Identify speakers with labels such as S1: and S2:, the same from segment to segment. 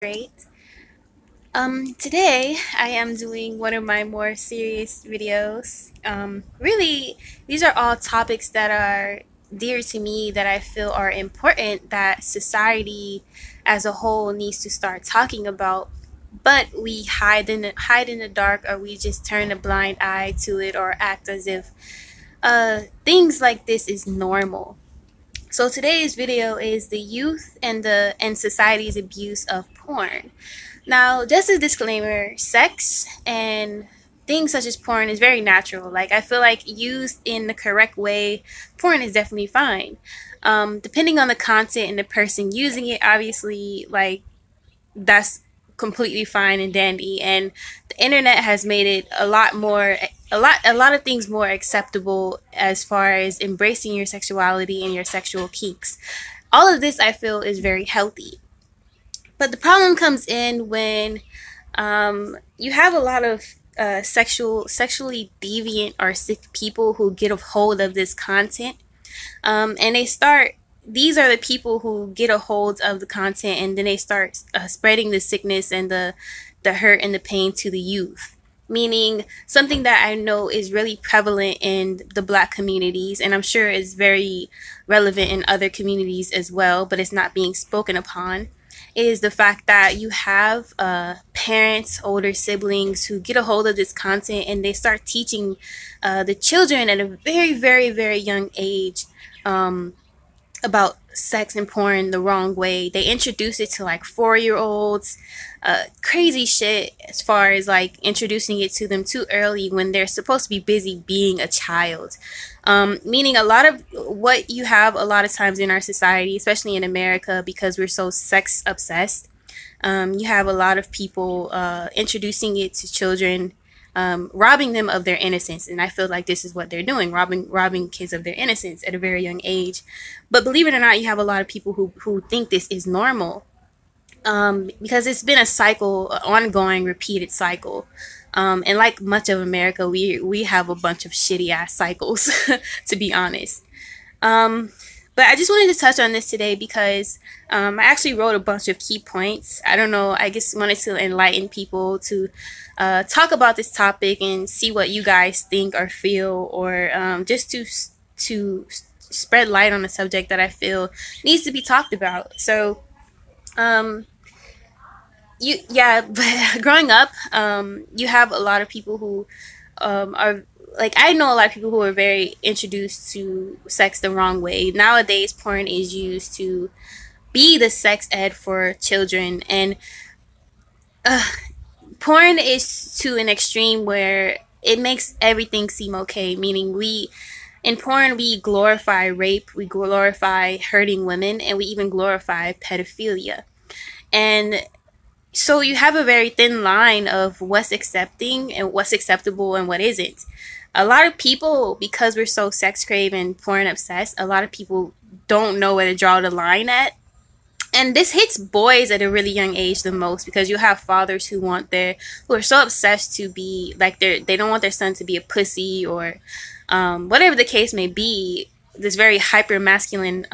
S1: Great. Today I am doing one of my more serious videos. Really, these are all topics that are dear to me that I feel are important that society as a whole needs to start talking about. But we hide in the dark, or we just turn a blind eye to it, or act as if things like this is normal. So today's video is the youth and society's abuse of porn. Now, just a disclaimer, sex and things such as porn is very natural. Like, I feel like used in the correct way, porn is definitely fine. Depending on the content and the person using it, obviously, like, that's completely fine and dandy. And the internet has made it a lot of things more acceptable as far as embracing your sexuality and your sexual kinks. All of this I feel is very healthy. But the problem comes in when you have a lot of sexually deviant or sick people who get a hold of this content, and they start. These are the people who get a hold of the content, and then they start spreading the sickness and the hurt and the pain to the youth. Meaning something that I know is really prevalent in the Black communities, and I'm sure is very relevant in other communities as well, but it's not being spoken upon, is the fact that you have parents, older siblings who get a hold of this content and they start teaching the children at a very, very, very young age about sex and porn the wrong way. They introduce it to like 4-year olds, crazy shit as far as like introducing it to them too early when they're supposed to be busy being a child. Meaning a lot of what you have a lot of times in our society, especially in America, because we're so sex obsessed, you have a lot of people introducing it to children, robbing them of their innocence. And I feel like this is what they're doing, robbing kids of their innocence at a very young age. But believe it or not, you have a lot of people who think this is normal, because it's been a cycle, an ongoing, repeated cycle. And like much of America, we have a bunch of shitty ass cycles, to be honest. But I just wanted to touch on this today because I actually wrote a bunch of key points. I don't know, I just wanted to enlighten people to talk about this topic and see what you guys think or feel, or just to spread light on a subject that I feel needs to be talked about. So, but growing up, you have a lot of people who are like, I know a lot of people who are very introduced to sex the wrong way. Nowadays, porn is used to be the sex ed for children, and porn is to an extreme where it makes everything seem okay. Meaning, in porn we glorify rape, we glorify hurting women, and we even glorify pedophilia. And so you have a very thin line of what's accepting and what's acceptable and what isn't. A lot of people, because we're so sex craving, porn obsessed, a lot of people don't know where to draw the line at. And this hits boys at a really young age the most, because you have fathers who are so obsessed to be like, they don't want their son to be a pussy, or whatever the case may be. This very hyper masculine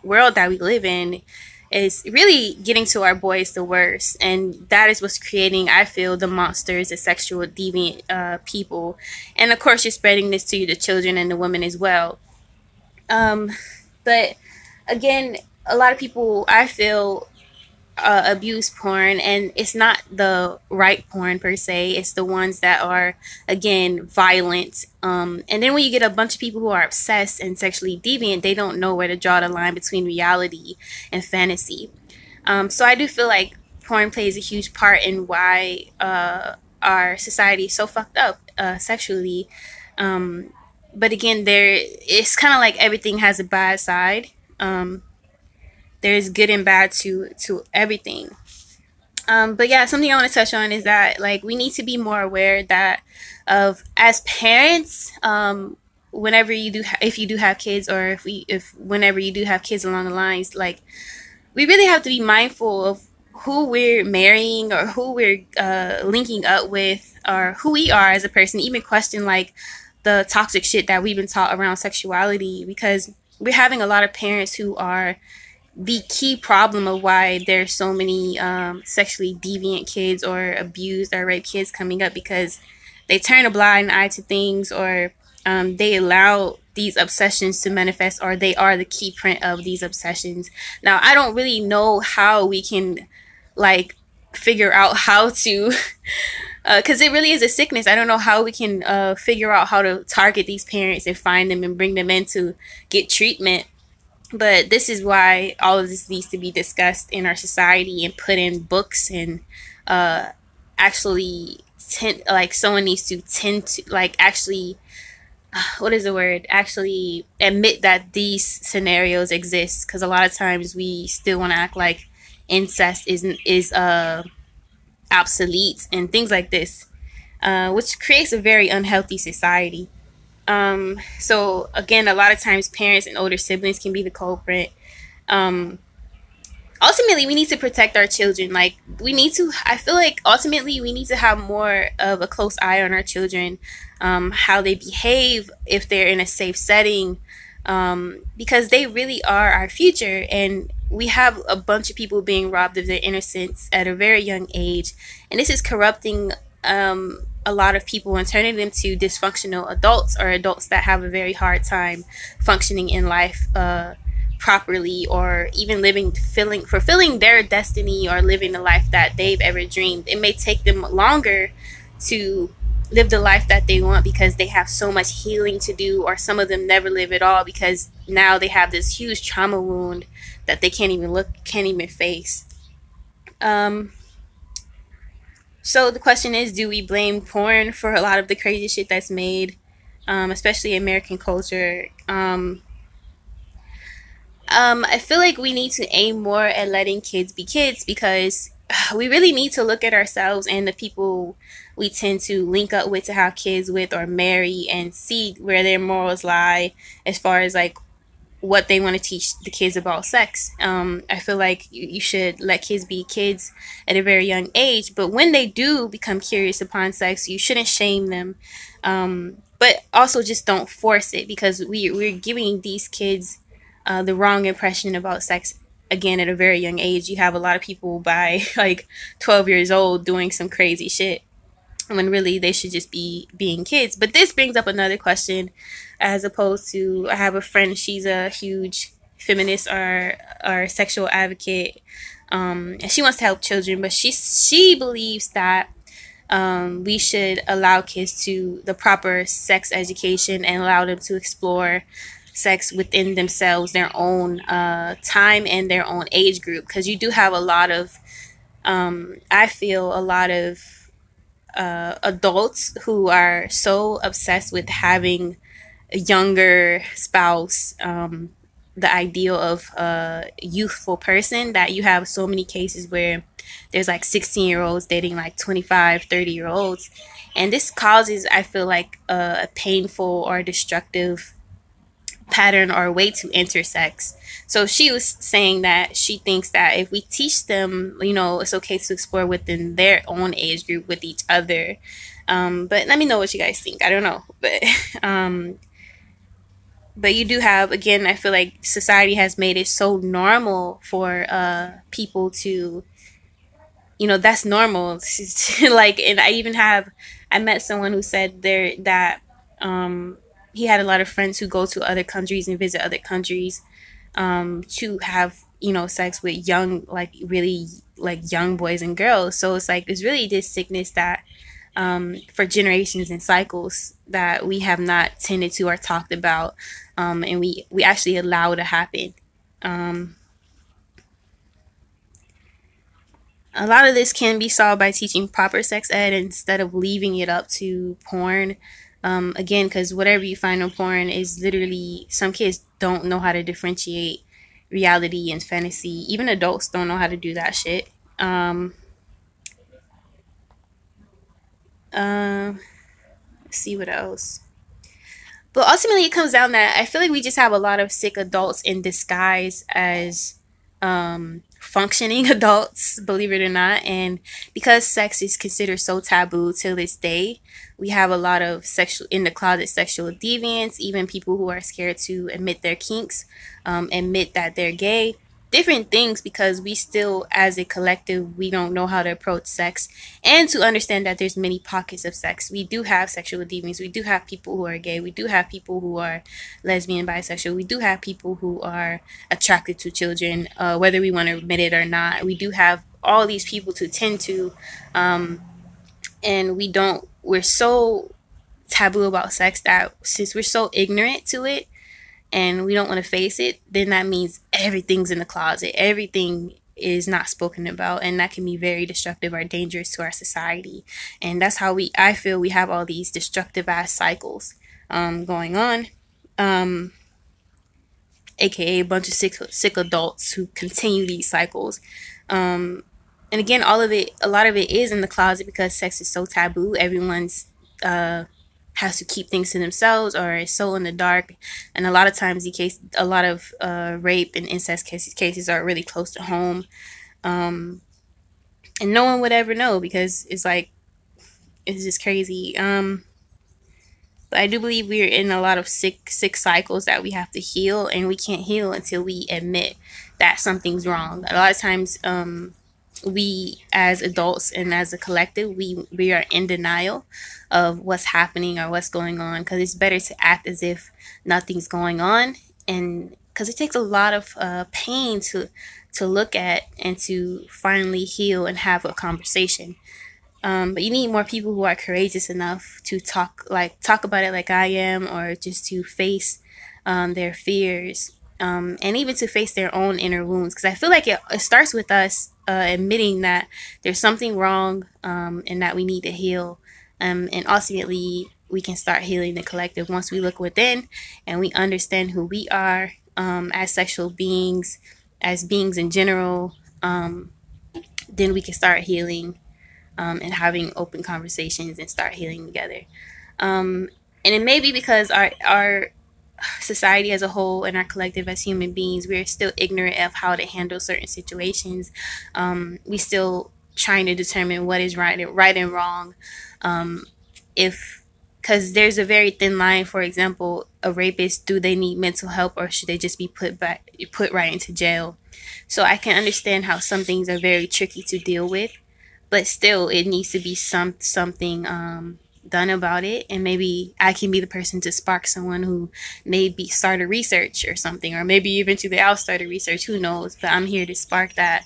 S1: world that we live in is really getting to our boys the worst, and that is what's creating, I feel, the monsters, the sexual deviant people. And of course, you're spreading this to the children and the women as well. But again, a lot of people, I feel, abuse porn, and it's not the right porn per se. It's the ones that are, again, violent. And then when you get a bunch of people who are obsessed and sexually deviant, they don't know where to draw the line between reality and fantasy. So I do feel like porn plays a huge part in why our society is so fucked up sexually. But again, it's kind of like everything has a bad side. There's good and bad to everything. But yeah, something I want to touch on is that, like, we need to be more aware that of, as parents, whenever you do if you do have kids, or if whenever you do have kids along the lines, like, we really have to be mindful of who we're marrying, or who we're linking up with, or who we are as a person. Even question like the toxic shit that we've been taught around sexuality, because we're having a lot of parents who are the key problem of why there's so many sexually deviant kids or abused or raped kids coming up, because they turn a blind eye to things, or they allow these obsessions to manifest, or they are the key print of these obsessions. Now, I don't really know how we can like figure out how to because it really is a sickness. I don't know how we can figure out how to target these parents and find them and bring them in to get treatment. But this is why all of this needs to be discussed in our society and put in books, and uh, actually like someone needs to tend to like actually what is the word, actually admit that these scenarios exist, because a lot of times we still want to act like incest is obsolete and things like this, which creates a very unhealthy society. So again, a lot of times parents and older siblings can be the culprit. Um, Ultimately, we need to protect our children. Like, we need to, I feel like ultimately we need to have more of a close eye on our children, how they behave, if they're in a safe setting, because they really are our future. And we have a bunch of people being robbed of their innocence at a very young age, and this is corrupting a lot of people and turning them to dysfunctional adults, or adults that have a very hard time functioning in life properly, or even living, feeling, fulfilling their destiny, or living the life that they've ever dreamed. It may take them longer to live the life that they want because they have so much healing to do, or some of them never live at all because now they have this huge trauma wound that they can't even face. um so the question is, do we blame porn for a lot of the crazy shit that's made, especially American culture? I feel like we need to aim more at letting kids be kids, because we really need to look at ourselves and the people we tend to link up with, to have kids with or marry, and see where their morals lie as far as like what they want to teach the kids about sex. I feel like you should let kids be kids at a very young age, but when they do become curious upon sex, you shouldn't shame them. But also just don't force it, because we're giving these kids the wrong impression about sex again at a very young age. You have a lot of people by like 12 years old doing some crazy shit, when really they should just be being kids. But this brings up another question, as opposed to, I have a friend, she's a huge feminist, or sexual advocate, and she wants to help children, but she believes that we should allow kids to the proper sex education and allow them to explore sex within themselves, their own time and their own age group, because you do have a lot of I feel a lot of adults who are so obsessed with having a younger spouse, the ideal of a youthful person, that you have so many cases where there's like 16-year-olds dating like 25, 30-year-olds. And this causes, I feel like, a painful or destructive pattern or way to intersex. So she was saying that she thinks that if we teach them, it's okay to explore within their own age group with each other. But let me know what you guys think. I don't know, but you do have, again, I feel like society has made it so normal for people to, that's normal. Like, and I met someone who said there that he had a lot of friends who go to other countries and visit other countries to have, sex with young, like really like young boys and girls. So it's like, it's really this sickness that for generations and cycles that we have not tended to or talked about, and we actually allow to happen. Um, a lot of this can be solved by teaching proper sex ed instead of leaving it up to porn. Again, because whatever you find on porn is literally, some kids don't know how to differentiate reality and fantasy. Even adults don't know how to do that shit. Uh, let's see what else. But ultimately, it comes down that I feel like we just have a lot of sick adults in disguise as functioning adults, believe it or not. And because sex is considered so taboo till this day, we have a lot of sexual in the closet sexual deviants, even people who are scared to admit their kinks, admit that they're gay. different things because we still, as a collective, we don't know how to approach sex, and to understand that there's many pockets of sex. We do have sexual deviants. We do have people who are gay. We do have people who are lesbian, bisexual. We do have people who are attracted to children, whether we want to admit it or not. We do have all these people to tend to, um, and we don't. We're so taboo about sex that since we're so ignorant to it and we don't want to face it, then that means everything's in the closet. Everything is not spoken about, and that can be very destructive or dangerous to our society. And that's how I feel we have all these destructive ass cycles going on. Um, AKA a bunch of sick adults who continue these cycles. Um, and again, a lot of it is in the closet because sex is so taboo. Everyone's uh, has to keep things to themselves or is so in the dark. And a lot of times, a lot of rape and incest cases are really close to home, um, and no one would ever know because it's just crazy. But I do believe we're in a lot of sick cycles that we have to heal, and we can't heal until we admit that something's wrong. A lot of times, we as adults and as a collective, we are in denial of what's happening or what's going on because it's better to act as if nothing's going on, and because it takes a lot of pain to look at and to finally heal and have a conversation. But you need more people who are courageous enough to talk about it like I am, or just to face their fears, and even to face their own inner wounds. Because I feel like it starts with us admitting that there's something wrong, and that we need to heal, and ultimately we can start healing the collective once we look within and we understand who we are, as sexual beings, as beings in general. Then we can start healing, and having open conversations and start healing together. Um, and it may be because our society as a whole and our collective as human beings, we're still ignorant of how to handle certain situations. We still trying to determine what is right and wrong. Um, if because there's a very thin line. For example, a rapist, do they need mental help or should they just be put right into jail? So I can understand how some things are very tricky to deal with, but still it needs to be something done about it, and maybe I can be the person to spark someone who maybe start a research or something, or maybe eventually I'll start a research, who knows, but I'm here to spark that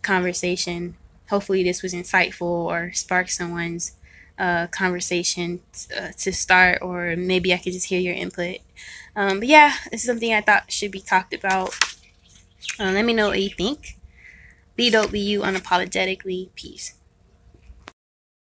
S1: conversation. Hopefully this was insightful or spark someone's conversation to start, or maybe I could just hear your input. But yeah, this is something I thought should be talked about. Let me know what you think. Be dope, be you unapologetically. Peace.